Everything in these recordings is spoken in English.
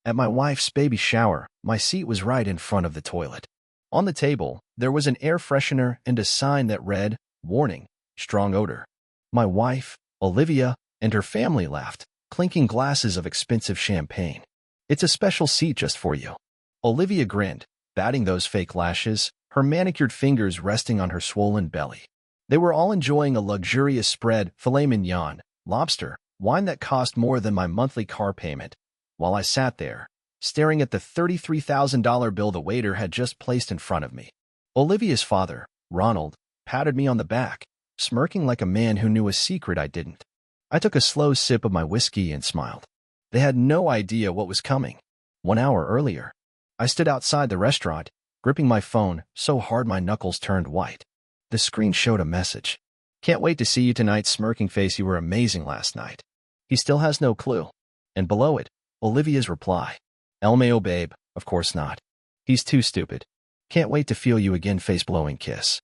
At my wife's baby shower, my seat was right in front of the toilet. On the table, there was an air freshener and a sign that read, "Warning, strong odor." My wife, Olivia, and her family laughed, clinking glasses of expensive champagne. "It's a special seat just for you." Olivia grinned, batting those fake lashes, her manicured fingers resting on her swollen belly. They were all enjoying a luxurious spread, filet mignon, lobster, wine that cost more than my monthly car payment, while I sat there, staring at the $33,000 bill the waiter had just placed in front of me. Olivia's father, Ronald, patted me on the back, smirking like a man who knew a secret I didn't. I took a slow sip of my whiskey and smiled. They had no idea what was coming. 1 hour earlier, I stood outside the restaurant, gripping my phone so hard my knuckles turned white. The screen showed a message. "Can't wait to see you tonight, smirking face, you were amazing last night." He still has no clue. And below it, Olivia's reply. "LMAO babe, of course not. He's too stupid. Can't wait to feel you again, face-blowing kiss."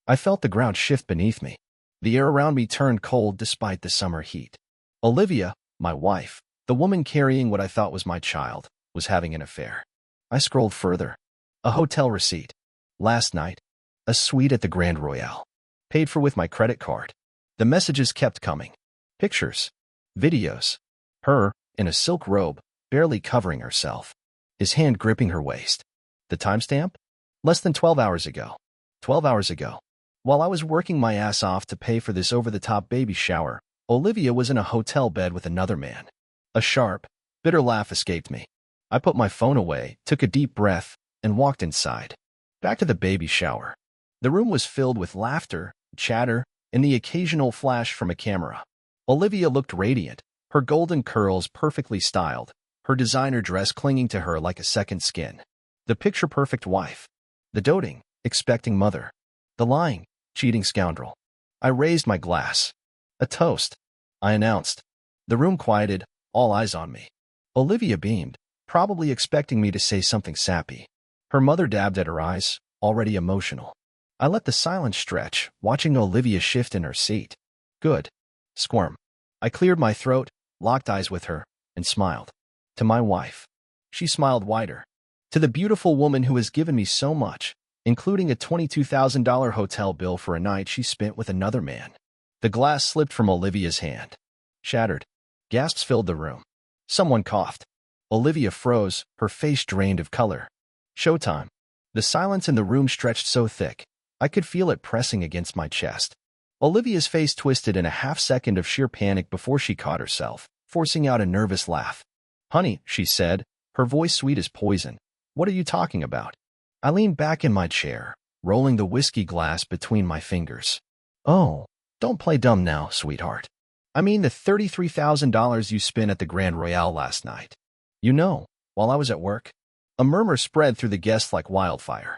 I felt the ground shift beneath me. The air around me turned cold despite the summer heat. Olivia, my wife, the woman carrying what I thought was my child, was having an affair. I scrolled further. A hotel receipt. Last night, a suite at the Grand Royale. Paid for with my credit card. The messages kept coming. Pictures. Videos. Her, in a silk robe, barely covering herself. His hand gripping her waist. The timestamp? Less than 12 hours ago. 12 hours ago. While I was working my ass off to pay for this over-the-top baby shower, Olivia was in a hotel bed with another man. A sharp, bitter laugh escaped me. I put my phone away, took a deep breath, and walked inside. Back to the baby shower. The room was filled with laughter, chatter, and the occasional flash from a camera. Olivia looked radiant, her golden curls perfectly styled, her designer dress clinging to her like a second skin. The picture-perfect wife. The doting, expecting mother. The lying, cheating scoundrel. I raised my glass. "A toast," I announced. The room quieted, all eyes on me. Olivia beamed, probably expecting me to say something sappy. Her mother dabbed at her eyes, already emotional. I let the silence stretch, watching Olivia shift in her seat. "Good." Squirm. I cleared my throat, locked eyes with her, and smiled. To my wife. She smiled wider. To the beautiful woman who has given me so much, including a $22,000 hotel bill for a night she spent with another man. The glass slipped from Olivia's hand. Shattered. Gasps filled the room. Someone coughed. Olivia froze, her face drained of color. Showtime. The silence in the room stretched so thick, I could feel it pressing against my chest. Olivia's face twisted in a half-second of sheer panic before she caught herself, forcing out a nervous laugh. "Honey," she said, her voice sweet as poison. "What are you talking about?" I leaned back in my chair, rolling the whiskey glass between my fingers. "Oh, don't play dumb now, sweetheart. I mean the $33,000 you spent at the Grand Royale last night. You know, while I was at work." A murmur spread through the guests like wildfire.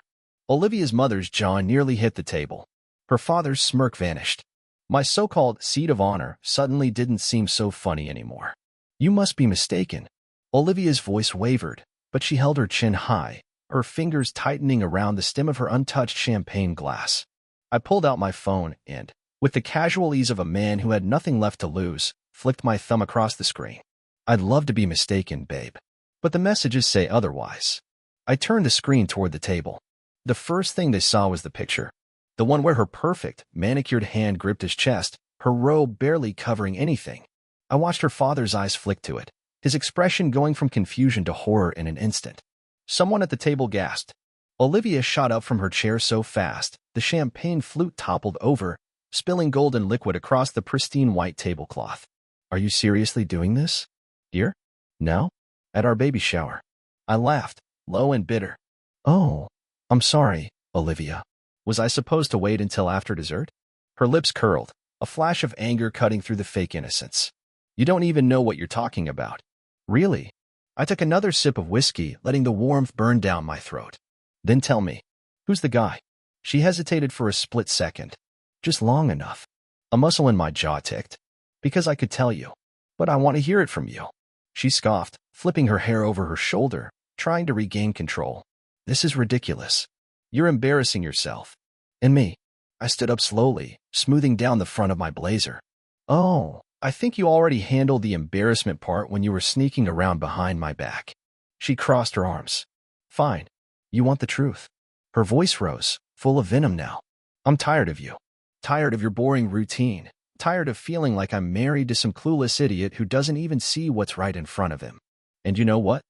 Olivia's mother's jaw nearly hit the table. Her father's smirk vanished. My so-called seat of honor suddenly didn't seem so funny anymore. "You must be mistaken." Olivia's voice wavered, but she held her chin high, her fingers tightening around the stem of her untouched champagne glass. I pulled out my phone and, with the casual ease of a man who had nothing left to lose, flicked my thumb across the screen. "I'd love to be mistaken, babe, but the messages say otherwise." I turned the screen toward the table. The first thing they saw was the picture. The one where her perfect, manicured hand gripped his chest, her robe barely covering anything. I watched her father's eyes flick to it, his expression going from confusion to horror in an instant. Someone at the table gasped. Olivia shot up from her chair so fast, the champagne flute toppled over, spilling golden liquid across the pristine white tablecloth. "Are you seriously doing this, dear? Now? At our baby shower?" I laughed, low and bitter. "Oh, I'm sorry, Olivia. Was I supposed to wait until after dessert?" Her lips curled, a flash of anger cutting through the fake innocence. "You don't even know what you're talking about." "Really?" I took another sip of whiskey, letting the warmth burn down my throat. "Then tell me, who's the guy?" She hesitated for a split second. Just long enough. A muscle in my jaw ticked. "Because I could tell you. But I want to hear it from you." She scoffed, flipping her hair over her shoulder, trying to regain control. "This is ridiculous. You're embarrassing yourself. And me." I stood up slowly, smoothing down the front of my blazer. "Oh, I think you already handled the embarrassment part when you were sneaking around behind my back. She crossed her arms. Fine. You want the truth. Her voice rose, full of venom now. I'm tired of you. Tired of your boring routine. Tired of feeling like I'm married to some clueless idiot who doesn't even see what's right in front of him. And you know what?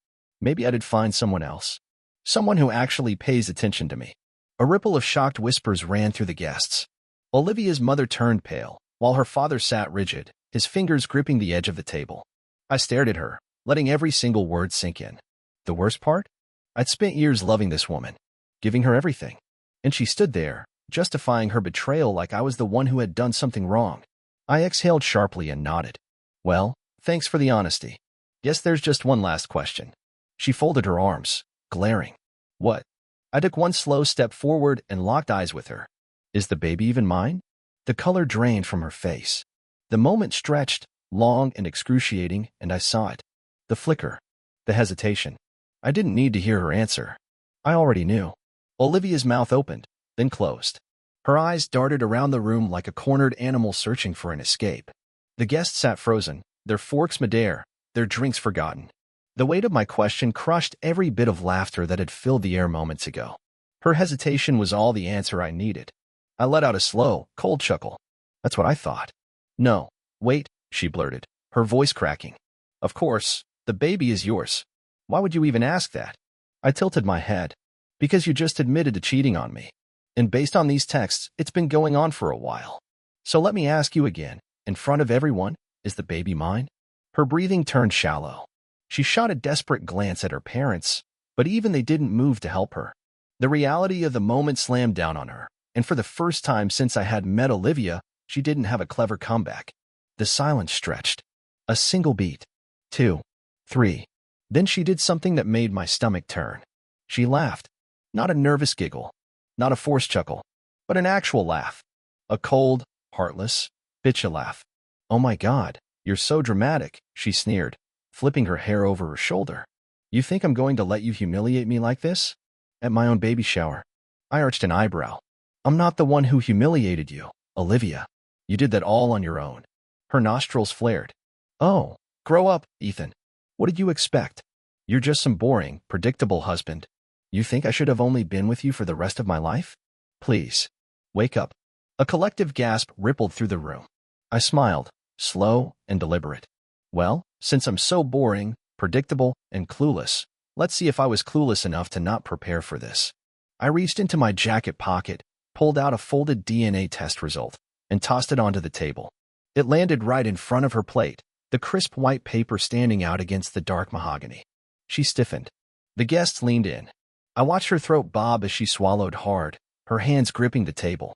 Maybe I did find someone else. Someone who actually pays attention to me. A ripple of shocked whispers ran through the guests. Olivia's mother turned pale, while her father sat rigid, his fingers gripping the edge of the table. I stared at her, letting every single word sink in. The worst part? I'd spent years loving this woman, giving her everything. And she stood there, justifying her betrayal like I was the one who had done something wrong. I exhaled sharply and nodded. Well, thanks for the honesty. Guess there's just one last question. She folded her arms, glaring. What? I took one slow step forward and locked eyes with her. Is the baby even mine? The color drained from her face. The moment stretched, long and excruciating, and I saw it. The flicker. The hesitation. I didn't need to hear her answer. I already knew. Olivia's mouth opened, then closed. Her eyes darted around the room like a cornered animal searching for an escape. The guests sat frozen, their forks midair, their drinks forgotten. The weight of my question crushed every bit of laughter that had filled the air moments ago. Her hesitation was all the answer I needed. I let out a slow, cold chuckle. That's what I thought. No, wait, she blurted, her voice cracking. Of course, the baby is yours. Why would you even ask that? I tilted my head. Because you just admitted to cheating on me. And based on these texts, it's been going on for a while. So let me ask you again, in front of everyone, is the baby mine? Her breathing turned shallow. She shot a desperate glance at her parents, but even they didn't move to help her. The reality of the moment slammed down on her, and for the first time since I had met Olivia, she didn't have a clever comeback. The silence stretched. A single beat. 2. 3. Then she did something that made my stomach turn. She laughed. Not a nervous giggle. Not a forced chuckle, but an actual laugh. A cold, heartless, bitch laugh. Oh my God, you're so dramatic, she sneered, flipping her hair over her shoulder. You think I'm going to let you humiliate me like this? At my own baby shower. I arched an eyebrow. I'm not the one who humiliated you, Olivia. You did that all on your own. Her nostrils flared. Oh, grow up, Ethan. What did you expect? You're just some boring, predictable husband. You think I should have only been with you for the rest of my life? Please, wake up. A collective gasp rippled through the room. I smiled, slow and deliberate. Well, since I'm so boring, predictable, and clueless, let's see if I was clueless enough to not prepare for this. I reached into my jacket pocket, pulled out a folded DNA test result, and tossed it onto the table. It landed right in front of her plate, the crisp white paper standing out against the dark mahogany. She stiffened. The guests leaned in. I watched her throat bob as she swallowed hard, her hands gripping the table.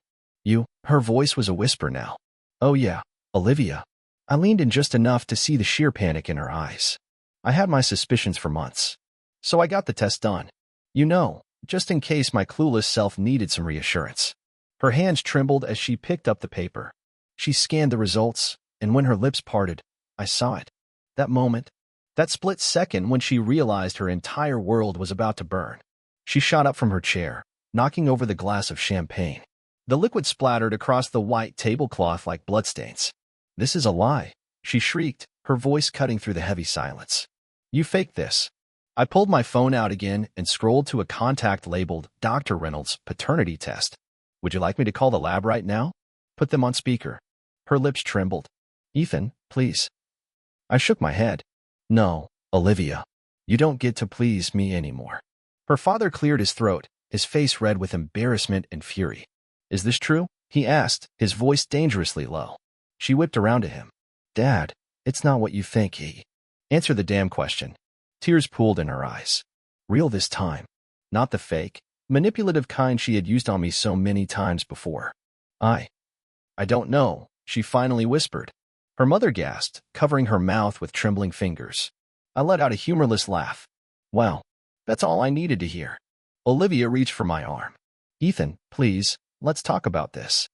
Her voice was a whisper now. Oh yeah, Olivia. I leaned in just enough to see the sheer panic in her eyes. I had my suspicions for months. So I got the test done. Just in case my clueless self needed some reassurance. Her hands trembled as she picked up the paper. She scanned the results, and when her lips parted, I saw it. That moment, that split second when she realized her entire world was about to burn. She shot up from her chair, knocking over the glass of champagne. The liquid splattered across the white tablecloth like bloodstains. This is a lie, she shrieked, her voice cutting through the heavy silence. You faked this. I pulled my phone out again and scrolled to a contact labeled Dr. Reynolds paternity test. Would you like me to call the lab right now? Put them on speaker. Her lips trembled. Ethan, please. I shook my head. No, Olivia. You don't get to please me anymore. Her father cleared his throat, his face red with embarrassment and fury. Is this true? He asked, his voice dangerously low. She whipped around to him. Dad, it's not what you think, he. Answer the damn question. Tears pooled in her eyes. Real this time. Not the fake, manipulative kind she had used on me so many times before. I don't know, she finally whispered. Her mother gasped, covering her mouth with trembling fingers. I let out a humorless laugh. Well, that's all I needed to hear. Olivia reached for my arm. Ethan, please, let's talk about this.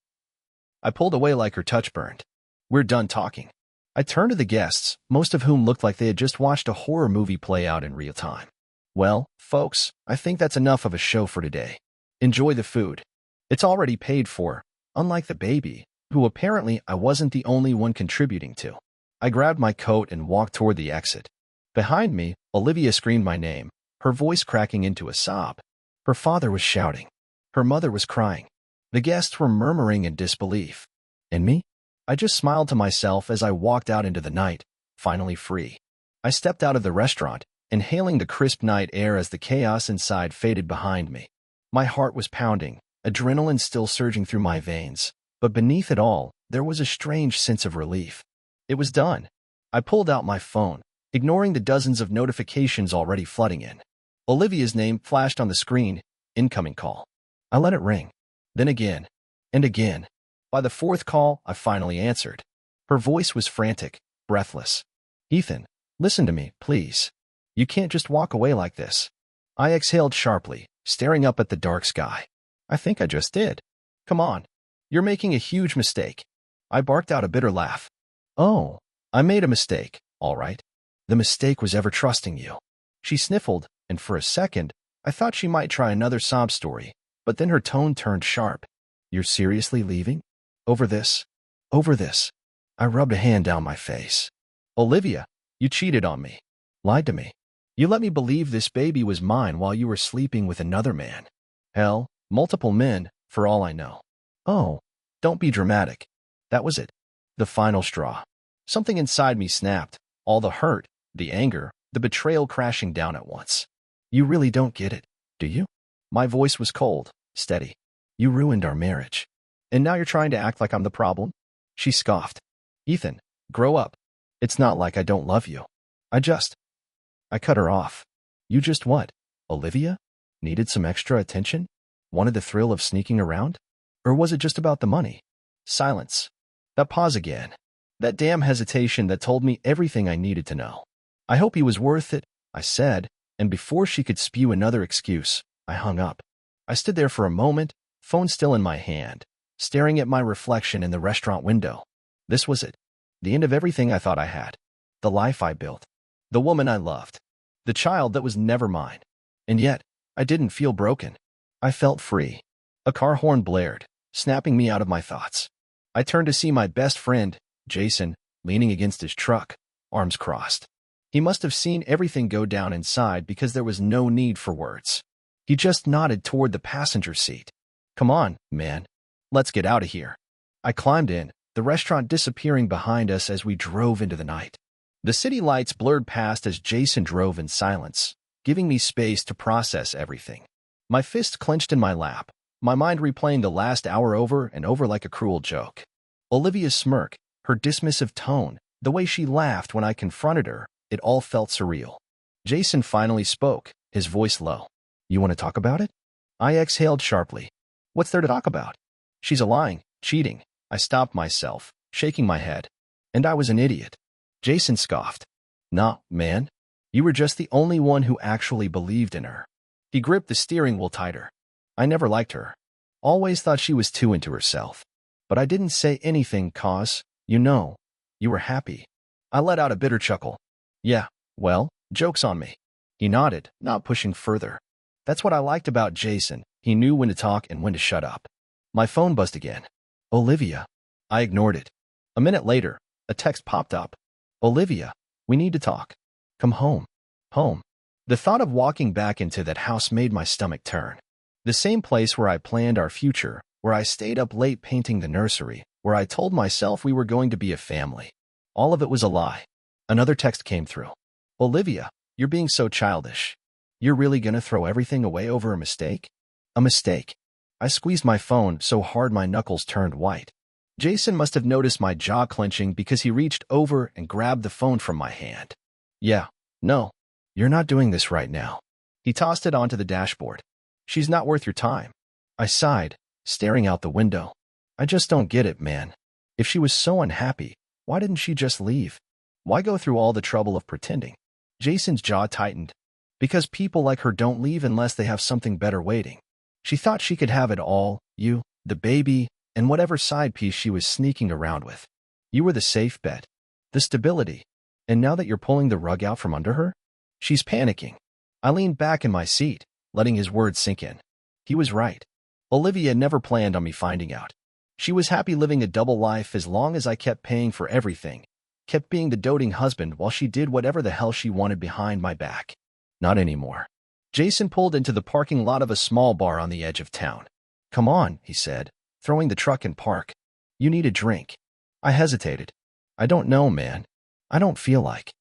I pulled away like her touch burned. We're done talking. I turned to the guests, most of whom looked like they had just watched a horror movie play out in real time. Well, folks, I think that's enough of a show for today. Enjoy the food. It's already paid for, unlike the baby, who apparently I wasn't the only one contributing to. I grabbed my coat and walked toward the exit. Behind me, Olivia screamed my name, her voice cracking into a sob. Her father was shouting. Her mother was crying. The guests were murmuring in disbelief. And me? I just smiled to myself as I walked out into the night, finally free. I stepped out of the restaurant, inhaling the crisp night air as the chaos inside faded behind me. My heart was pounding, adrenaline still surging through my veins, but beneath it all, there was a strange sense of relief. It was done. I pulled out my phone, ignoring the dozens of notifications already flooding in. Olivia's name flashed on the screen, incoming call. I let it ring. Then again, and again. By the fourth call, I finally answered. Her voice was frantic, breathless. Ethan, listen to me, please. You can't just walk away like this. I exhaled sharply, staring up at the dark sky. I think I just did. Come on. You're making a huge mistake. I barked out a bitter laugh. Oh, I made a mistake, all right. The mistake was ever trusting you. She sniffled, and for a second, I thought she might try another sob story, but then her tone turned sharp. You're seriously leaving? Over this? Over this? I rubbed a hand down my face. Olivia, you cheated on me. Lied to me. You let me believe this baby was mine while you were sleeping with another man. Hell, multiple men, for all I know. Oh, don't be dramatic. That was it. The final straw. Something inside me snapped, all the hurt, the anger, the betrayal crashing down at once. You really don't get it, do you? My voice was cold, steady. You ruined our marriage. And now you're trying to act like I'm the problem? She scoffed. Ethan, grow up. It's not like I don't love you. I cut her off. You just what? Olivia? Needed some extra attention? Wanted the thrill of sneaking around? Or was it just about the money? Silence. That pause again. That damn hesitation that told me everything I needed to know. I hope he was worth it, I said, and before she could spew another excuse, I hung up. I stood there for a moment, phone still in my hand, staring at my reflection in the restaurant window. This was it. The end of everything I thought I had. The life I built. The woman I loved. The child that was never mine. And yet, I didn't feel broken. I felt free. A car horn blared, snapping me out of my thoughts. I turned to see my best friend, Jason, leaning against his truck, arms crossed. He must have seen everything go down inside because there was no need for words. He just nodded toward the passenger seat. Come on, man. Let's get out of here. I climbed in, the restaurant disappearing behind us as we drove into the night. The city lights blurred past as Jason drove in silence, giving me space to process everything. My fist clenched in my lap, my mind replaying the last hour over and over like a cruel joke. Olivia's smirk, her dismissive tone, the way she laughed when I confronted her, it all felt surreal. Jason finally spoke, his voice low. You want to talk about it? I exhaled sharply. What's there to talk about? She's lying, cheating. I stopped myself, shaking my head. And I was an idiot. Jason scoffed. Nah, man. You were just the only one who actually believed in her. He gripped the steering wheel tighter. I never liked her. Always thought she was too into herself. But I didn't say anything cause, you were happy. I let out a bitter chuckle. Yeah, well, joke's on me. He nodded, not pushing further. That's what I liked about Jason. He knew when to talk and when to shut up. My phone buzzed again. Olivia. I ignored it. A minute later, a text popped up. Olivia, we need to talk. Come home. Home. The thought of walking back into that house made my stomach turn. The same place where I planned our future, where I stayed up late painting the nursery, where I told myself we were going to be a family. All of it was a lie. Another text came through. Olivia, you're being so childish. You're really gonna throw everything away over a mistake? A mistake. I squeezed my phone so hard my knuckles turned white. Jason must have noticed my jaw clenching because he reached over and grabbed the phone from my hand. Yeah, no, you're not doing this right now. He tossed it onto the dashboard. She's not worth your time. I sighed, staring out the window. I just don't get it, man. If she was so unhappy, why didn't she just leave? Why go through all the trouble of pretending? Jason's jaw tightened. Because people like her don't leave unless they have something better waiting. She thought she could have it all, you, the baby, and whatever side piece she was sneaking around with. You were the safe bet. The stability. And now that you're pulling the rug out from under her? She's panicking. I leaned back in my seat, letting his words sink in. He was right. Olivia never planned on me finding out. She was happy living a double life as long as I kept paying for everything, kept being the doting husband while she did whatever the hell she wanted behind my back. Not anymore. Jason pulled into the parking lot of a small bar on the edge of town. "Come on," he said, throwing the truck in park. "You need a drink." I hesitated. "I don't know, man. I don't feel like."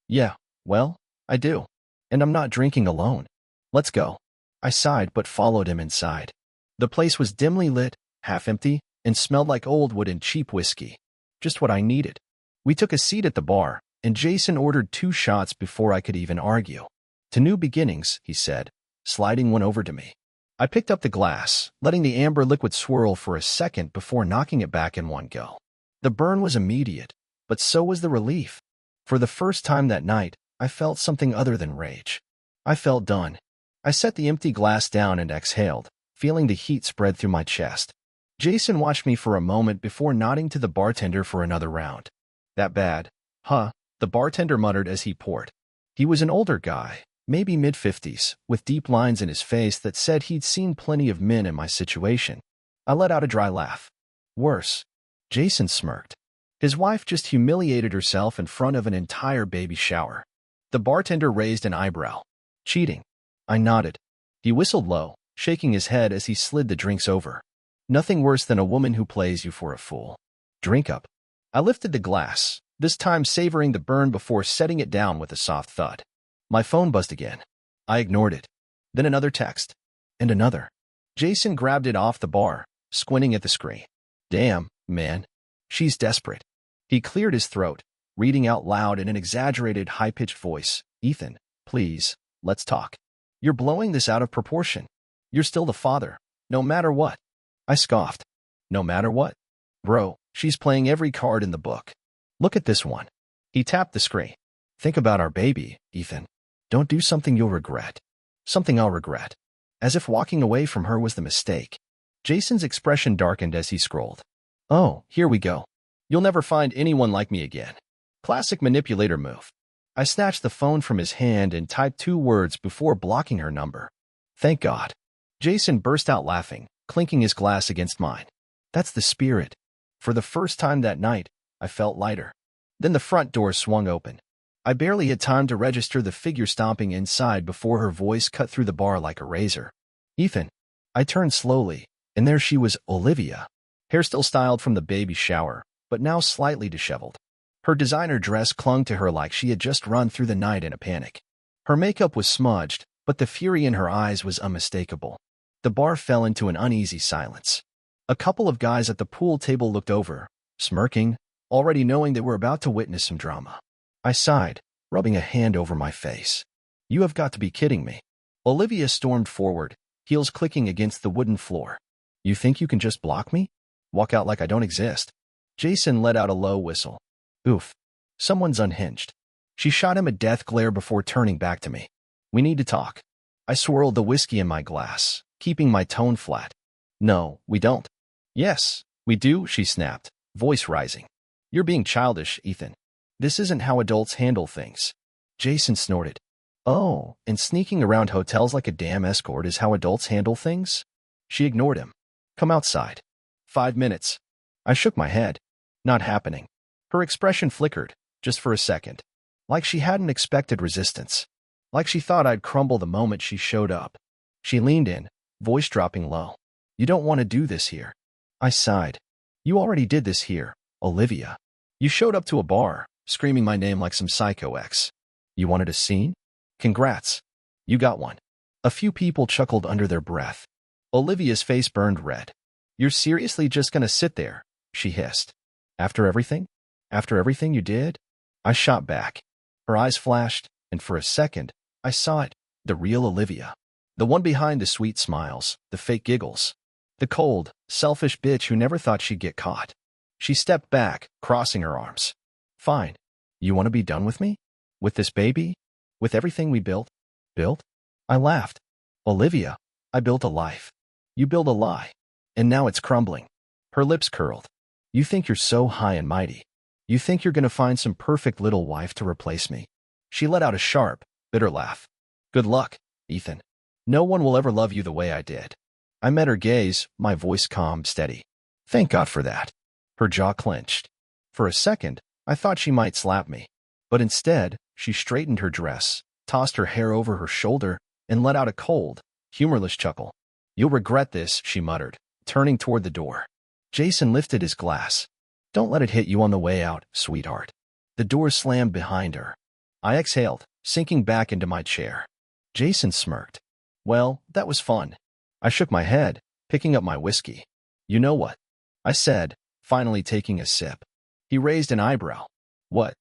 "Yeah, well, I do. And I'm not drinking alone. Let's go." I sighed but followed him inside. The place was dimly lit, half empty, and smelled like old wood and cheap whiskey. Just what I needed. We took a seat at the bar, and Jason ordered 2 shots before I could even argue. "To new beginnings," he said, sliding one over to me. I picked up the glass, letting the amber liquid swirl for a second before knocking it back in one go. The burn was immediate, but so was the relief. For the first time that night, I felt something other than rage. I felt done. I set the empty glass down and exhaled, feeling the heat spread through my chest. Jason watched me for a moment before nodding to the bartender for another round. "That bad, huh?" the bartender muttered as he poured. He was an older guy, maybe mid-50s, with deep lines in his face that said he'd seen plenty of men in my situation. I let out a dry laugh. "Worse." Jason smirked. His wife just humiliated herself in front of an entire baby shower. The bartender raised an eyebrow. "Cheating." I nodded. He whistled low, shaking his head as he slid the drinks over. "Nothing worse than a woman who plays you for a fool. Drink up." I lifted the glass, this time savoring the burn before setting it down with a soft thud. My phone buzzed again. I ignored it. Then another text. And another. Jason grabbed it off the bar, squinting at the screen. "Damn, man. She's desperate." He cleared his throat, reading out loud in an exaggerated high-pitched voice. "Ethan, please, let's talk. You're blowing this out of proportion. You're still the father, no matter what." I scoffed. "No matter what? Bro, she's playing every card in the book. Look at this one." He tapped the screen. "Think about our baby, Ethan. Don't do something you'll regret. Something I'll regret." As if walking away from her was the mistake. Jason's expression darkened as he scrolled. "Oh, here we go. You'll never find anyone like me again." Classic manipulator move. I snatched the phone from his hand and typed 2 words before blocking her number. "Thank God." Jason burst out laughing, clinking his glass against mine. That's the spirit. For the first time that night, I felt lighter. Then the front door swung open. I barely had time to register the figure stomping inside before her voice cut through the bar like a razor. "Ethan." I turned slowly, and there she was, Olivia. Hair still styled from the baby shower, but now slightly disheveled. Her designer dress clung to her like she had just run through the night in a panic. Her makeup was smudged, but the fury in her eyes was unmistakable. The bar fell into an uneasy silence. A couple of guys at the pool table looked over, smirking, already knowing they were about to witness some drama. I sighed, rubbing a hand over my face. "You have got to be kidding me." Olivia stormed forward, heels clicking against the wooden floor. "You think you can just block me? Walk out like I don't exist?" Jason let out a low whistle. "Oof. Someone's unhinged." She shot him a death glare before turning back to me. "We need to talk." I swirled the whiskey in my glass, keeping my tone flat. "No, we don't." "Yes, we do," she snapped, voice rising. "You're being childish, Ethan. This isn't how adults handle things." Jason snorted. "Oh, and sneaking around hotels like a damn escort is how adults handle things?" She ignored him. "Come outside." 5 minutes. I shook my head. Not happening. Her expression flickered, just for a second. Like she hadn't expected resistance. Like she thought I'd crumble the moment she showed up. She leaned in, voice dropping low. "You don't want to do this here." I sighed. "You already did this here, Olivia. You showed up to a bar, screaming my name like some psycho ex. You wanted a scene? Congrats. You got one." A few people chuckled under their breath. Olivia's face burned red. "You're seriously just gonna sit there?" she hissed. "After everything? After everything you did?" I shot back. Her eyes flashed, and for a second, I saw it, the real Olivia. The one behind the sweet smiles, the fake giggles. The cold, selfish bitch who never thought she'd get caught. She stepped back, crossing her arms. "Fine. You want to be done with me? With this baby? With everything we built?" "Built?" I laughed. "Olivia, I built a life. You built a lie. And now it's crumbling." Her lips curled. "You think you're so high and mighty. You think you're going to find some perfect little wife to replace me." She let out a sharp, bitter laugh. "Good luck, Ethan. No one will ever love you the way I did." I met her gaze, my voice calm, steady. "Thank God for that." Her jaw clenched. For a second, I thought she might slap me. But instead, she straightened her dress, tossed her hair over her shoulder, and let out a cold, humorless chuckle. "You'll regret this," she muttered, turning toward the door. Jason lifted his glass. "Don't let it hit you on the way out, sweetheart." The door slammed behind her. I exhaled, sinking back into my chair. Jason smirked. "Well, that was fun." I shook my head, picking up my whiskey. "You know what?" I said, finally taking a sip. He raised an eyebrow. "What?"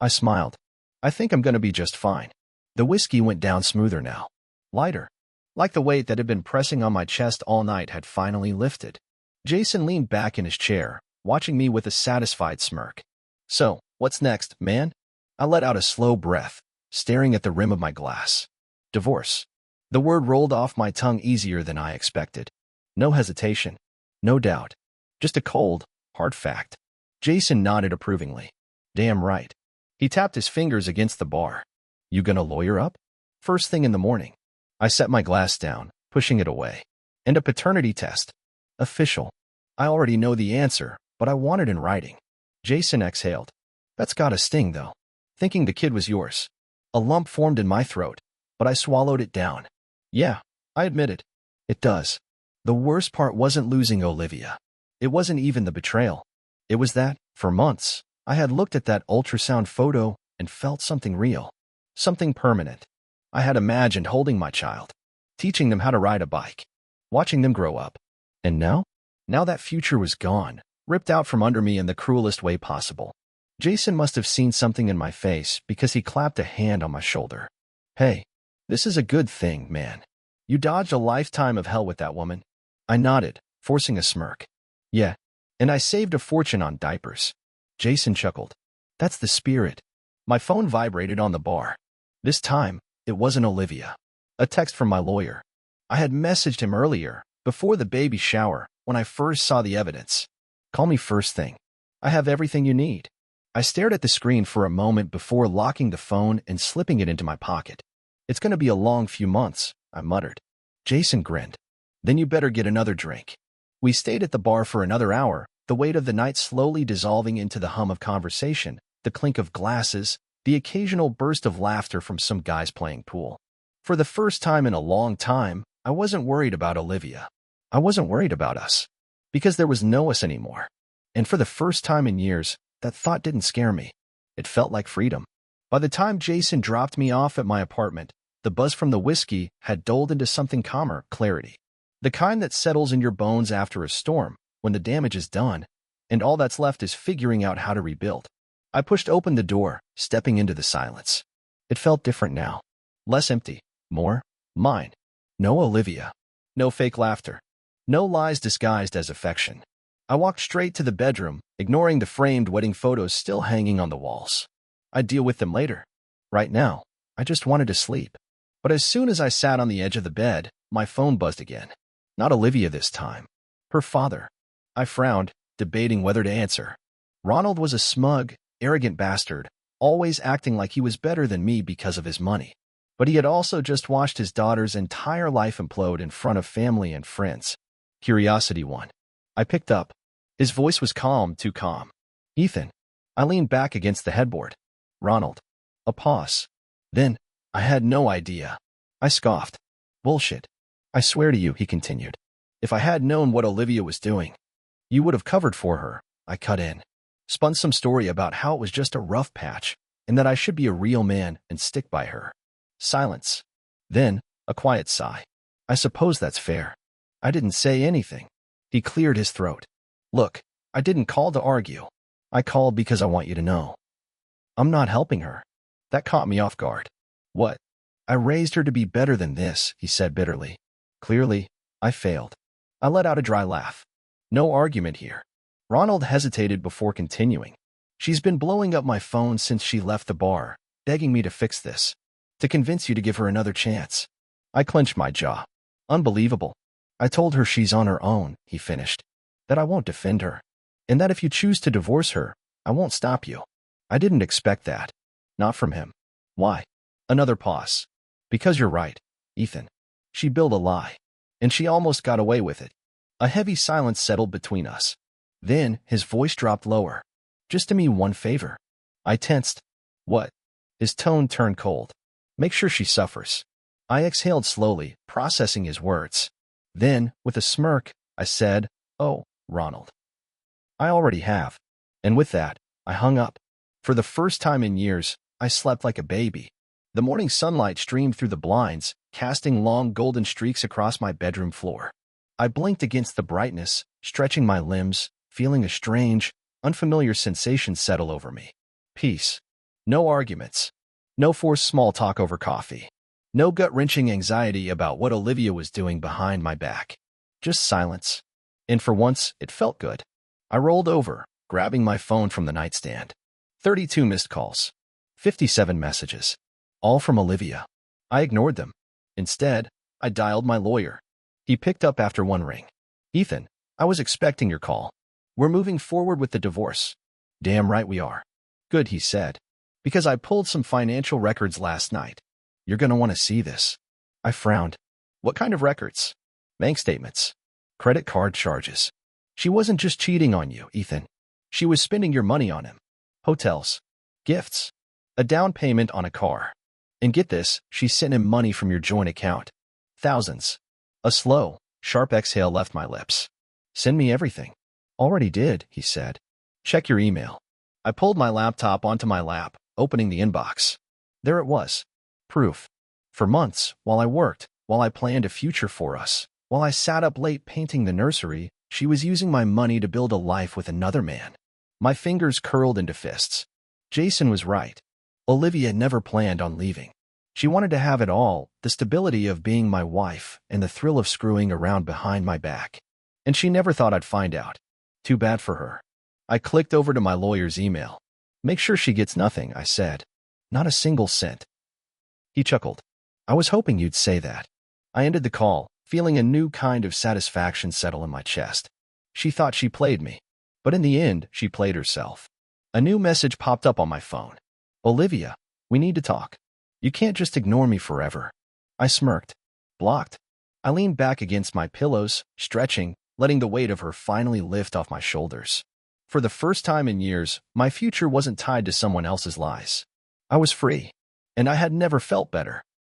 I smiled. "I think I'm going to be just fine." The whiskey went down smoother now. Lighter. Like the weight that had been pressing on my chest all night had finally lifted. Jason leaned back in his chair, watching me with a satisfied smirk. "So, what's next, man?" I let out a slow breath, staring at the rim of my glass. "Divorce." The word rolled off my tongue easier than I expected. No hesitation. No doubt. Just a cold, hard fact. Jason nodded approvingly. "Damn right." He tapped his fingers against the bar. "You gonna lawyer up?" "First thing in the morning." I set my glass down, pushing it away. "And a paternity test." "Official." I already know the answer, but I want it in writing. Jason exhaled. "That's gotta sting, though. Thinking the kid was yours." A lump formed in my throat, but I swallowed it down. "Yeah," I admitted. "It does." The worst part wasn't losing Olivia. It wasn't even the betrayal. It was that, for months, I had looked at that ultrasound photo and felt something real. Something permanent. I had imagined holding my child, teaching them how to ride a bike, watching them grow up. And now? Now that future was gone, ripped out from under me in the cruelest way possible. Jason must have seen something in my face because he clapped a hand on my shoulder. "Hey, this is a good thing, man. You dodged a lifetime of hell with that woman." I nodded, forcing a smirk. "Yeah, and I saved a fortune on diapers." Jason chuckled. "That's the spirit." My phone vibrated on the bar. This time, it wasn't Olivia. A text from my lawyer. I had messaged him earlier, before the baby shower, when I first saw the evidence. "Call me first thing. I have everything you need." I stared at the screen for a moment before locking the phone and slipping it into my pocket. "It's going to be a long few months," I muttered. Jason grinned. "Then you better get another drink." We stayed at the bar for another hour, the weight of the night slowly dissolving into the hum of conversation, the clink of glasses, the occasional burst of laughter from some guys playing pool. For the first time in a long time, I wasn't worried about Olivia. I wasn't worried about us. Because there was no us anymore. And for the first time in years, that thought didn't scare me. It felt like freedom. By the time Jason dropped me off at my apartment, the buzz from the whiskey had dulled into something calmer, clarity. The kind that settles in your bones after a storm, when the damage is done, and all that's left is figuring out how to rebuild. I pushed open the door, stepping into the silence. It felt different now. Less empty, more mine. No Olivia. No fake laughter. No lies disguised as affection. I walked straight to the bedroom, ignoring the framed wedding photos still hanging on the walls. I'd deal with them later. Right now, I just wanted to sleep. But as soon as I sat on the edge of the bed, my phone buzzed again. Not Olivia this time. Her father. I frowned, debating whether to answer. Ronald was a smug, arrogant bastard, always acting like he was better than me because of his money. But he had also just watched his daughter's entire life implode in front of family and friends. Curiosity won. I picked up. His voice was calm, too calm. "Ethan." I leaned back against the headboard. "Ronald." A pause. Then, I had no idea. I scoffed. "Bullshit. I swear to you," he continued. "If I had known what Olivia was doing, you would have covered for her." I cut in. Spun some story about how it was just a rough patch, and that I should be a real man and stick by her. Silence. Then, a quiet sigh. "I suppose that's fair." I didn't say anything. He cleared his throat. "Look, I didn't call to argue. I called because I want you to know. I'm not helping her." That caught me off guard. "What?" "I raised her to be better than this," he said bitterly. Clearly, I failed. I let out a dry laugh. No argument here. Ronald hesitated before continuing. "She's been blowing up my phone since she left the bar, begging me to fix this. To convince you to give her another chance." I clenched my jaw. "Unbelievable." "I told her she's on her own," he finished. "That I won't defend her. And that if you choose to divorce her, I won't stop you." I didn't expect that. Not from him. "Why?" Another pause. "Because you're right, Ethan. She built a lie. And she almost got away with it." A heavy silence settled between us. Then his voice dropped lower. "Just do me one favor. I tensed. What? His tone turned cold. Make sure she suffers. I exhaled slowly, processing his words. Then, with a smirk, I said, "Oh, Ronald. I already have." And with that, I hung up. For the first time in years, I slept like a baby. The morning sunlight streamed through the blinds, casting long golden streaks across my bedroom floor. I blinked against the brightness, stretching my limbs, feeling a strange, unfamiliar sensation settle over me. Peace. No arguments. No forced small talk over coffee. No gut-wrenching anxiety about what Olivia was doing behind my back. Just silence. And for once, it felt good. I rolled over, grabbing my phone from the nightstand. 32 missed calls. 57 messages. All from Olivia. I ignored them. Instead, I dialed my lawyer. He picked up after one ring. "Ethan, I was expecting your call. We're moving forward with the divorce." "Damn right we are." "Good," he said. "Because I pulled some financial records last night. You're going to want to see this." I frowned. "What kind of records?" "Bank statements. Credit card charges. She wasn't just cheating on you, Ethan. She was spending your money on him. Hotels. Gifts. A down payment on a car. And get this, she sent him money from your joint account. Thousands." A slow, sharp exhale left my lips. "Send me everything." "Already did," he said. "Check your email." I pulled my laptop onto my lap, opening the inbox. There it was. Proof. For months, while I worked, while I planned a future for us, while I sat up late painting the nursery, she was using my money to build a life with another man. My fingers curled into fists. Jason was right. Olivia never planned on leaving. She wanted to have it all, the stability of being my wife and the thrill of screwing around behind my back. And she never thought I'd find out. Too bad for her. I clicked over to my lawyer's email. "Make sure she gets nothing," I said. "Not a single cent." He chuckled. "I was hoping you'd say that." I ended the call, feeling a new kind of satisfaction settle in my chest. She thought she played me. But in the end, she played herself. A new message popped up on my phone. "Olivia, we need to talk. You can't just ignore me forever." I smirked. Blocked. I leaned back against my pillows, stretching, letting the weight of her finally lift off my shoulders. For the first time in years, my future wasn't tied to someone else's lies. I was free. And I had never felt better.